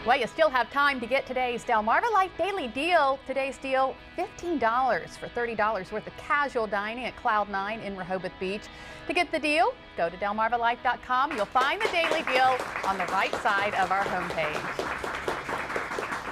Well, you still have time to get today's Delmarva Life Daily Deal. Today's deal, $15 for $30 worth of casual dining at Cloud 9 in Rehoboth Beach. To get the deal, go to delmarvalife.com. You'll find the daily deal on the right side of our homepage.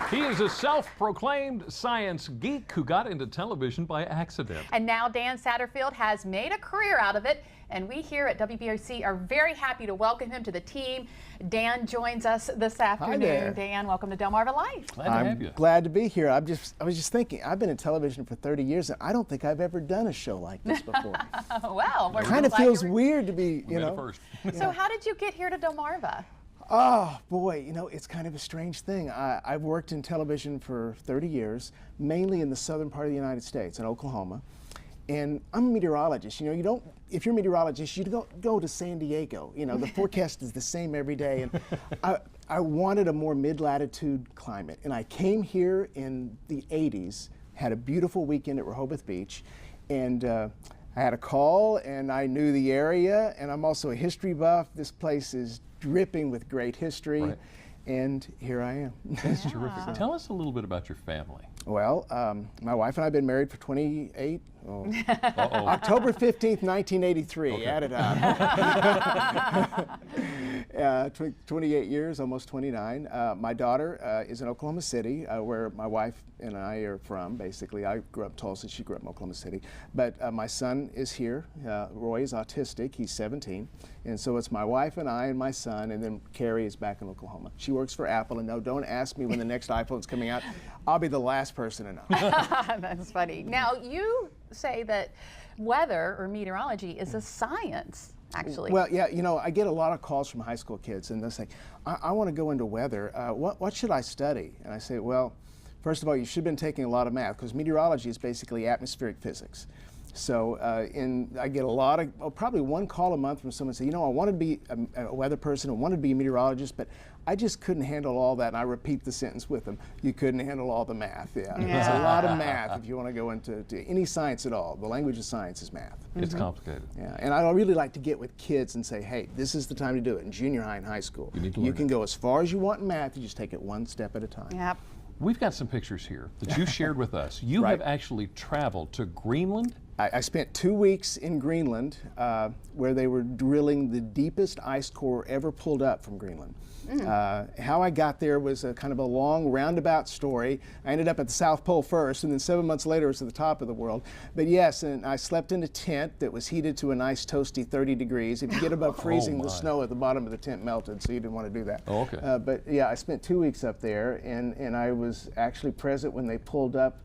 He is a self-proclaimed science geek who got into television by accident. And now Dan Satterfield has made a career out of it, and we here at WBOC are very happy to welcome him to the team. Dan joins us this afternoon. Hi there. Dan, welcome to Delmarva Life. Glad to have you. Glad to be here. I was just thinking, I've been in television for 30 years, and I don't think I've ever done a show like this before. Well, we're Kind of glad feels you were- weird to be, We made it first. So how did you get here to Delmarva? Oh, boy, it's kind of a strange thing. I've worked in television for 30 years, mainly in the southern part of the United States, in Oklahoma. And I'm a meteorologist. If you're a meteorologist, you don't go to San Diego. The forecast is the same every day. And I wanted a more mid-latitude climate. And I came here in the 80s, had a beautiful weekend at Rehoboth Beach, and I had a call, and I knew the area, and I'm also a history buff. This place is dripping with great history, Right. and here I am. That's terrific. Tell us a little bit about your family. Well, my wife and I have been married for 28, October 15th, 1983, Okay. add it up. 28 years, almost 29. My daughter is in Oklahoma City, where my wife and I are from, basically. I grew up in Tulsa, she grew up in Oklahoma City. But my son is here. Roy is autistic, he's 17. And so it's my wife and I and my son, and then Carrie is back in Oklahoma. She works for Apple, and no, don't ask me when the next iPhone's coming out. I'll be the last person to know. That's funny. Now, you say that weather or meteorology is a science, actually. Well, yeah, I get a lot of calls from high school kids, and they'll say, I want to go into weather. What should I study? And I say, well, first of all, you should have been taking a lot of math, because meteorology is basically atmospheric physics. So I get a lot of, probably one call a month from someone saying, I wanted to be a weather person, I wanted to be a meteorologist, but I just couldn't handle all that. And I repeat the sentence with them, you couldn't handle all the math. Yeah. It's a lot of math if you want to go into any science at all. The language of science is math. It's complicated. Yeah, and I really like to get with kids and say, hey, this is the time to do it in junior high and high school. You can go as far as you want in math, you just take it one step at a time. Yep. We've got some pictures here that you shared with us. You Right. have actually traveled to Greenland. I spent 2 weeks in Greenland where they were drilling the deepest ice core ever pulled up from Greenland. How I got there was a kind of a long roundabout story. I ended up at the South Pole first, and then 7 months later it was at the top of the world. But yes, and I slept in a tent that was heated to a nice toasty 30 degrees. If you get above freezing, the snow at the bottom of the tent melted, so you didn't want to do that. Oh, okay. But yeah, I spent 2 weeks up there, and I was actually present when they pulled up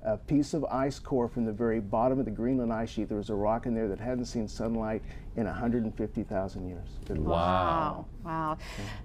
a piece of ice core from the very bottom of the Greenland ice sheet. There was a rock in there that hadn't seen sunlight in 150,000 years. Wow. Wow.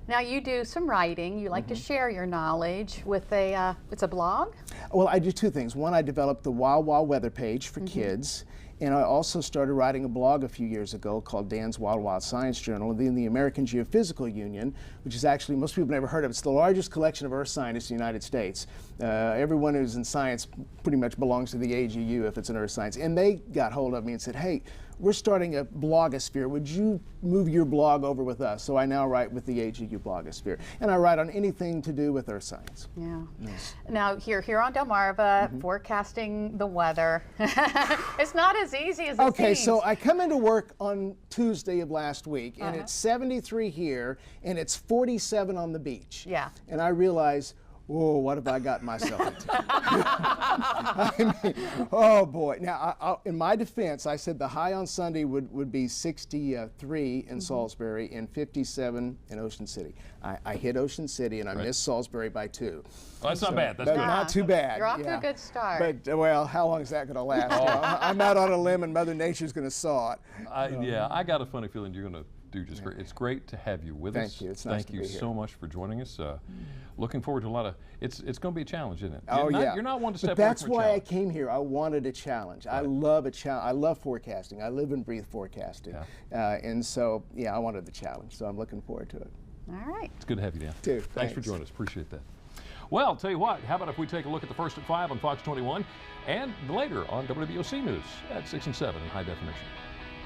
Now, you do some writing. You like to share your knowledge with it's a blog? Well, I do two things. One, I developed the Wild Wild Weather page for kids. And I also started writing a blog a few years ago called Dan's Wild Wild Science Journal in the American Geophysical Union, which is actually, most people have never heard of. It's the largest collection of earth scientists in the United States. Everyone who's in science pretty much belongs to the AGU if it's an earth science. And they got hold of me and said, hey, we're starting a blogosphere. Would you move your blog over with us? So I now write with the AGU blogosphere. And I write on anything to do with earth science. Yeah. Yes. Now, here on Delmarva, forecasting the weather. It's not as easy as it Okay, seems. so I come into work on Tuesday of last week, and it's 73 here, and it's 47 on the beach. Yeah. And I realize, whoa, what have I gotten myself into? I mean, oh boy. Now, in my defense, I said the high on Sunday would be 63 in Salisbury and 57 in Ocean City. I hit Ocean City, and I missed Salisbury by 2. Oh, that's not bad. That's But good. not too bad. You're off to a good start. But, well, how long is that going to last? I'm out on a limb, and Mother Nature's going to saw it. Yeah, I got a funny feeling you're going to do just great. It's great to have you with us. Thank you. It's nice to be here. Thank you so much for joining us. Looking forward to a lot of. It's going to be a challenge, isn't it? Oh, yeah. You're not one to step But away that's from a why I challenge. came here. I wanted a challenge. I love a challenge. I love forecasting. I live and breathe forecasting. And so, yeah, I wanted the challenge. So I'm looking forward to it. All right. It's good to have you, Dan. Too. Thanks for joining us. Appreciate that. Well, tell you what, how about if we take a look at the first at 5 on Fox 21 and later on WBOC News at 6 and 7 in high definition.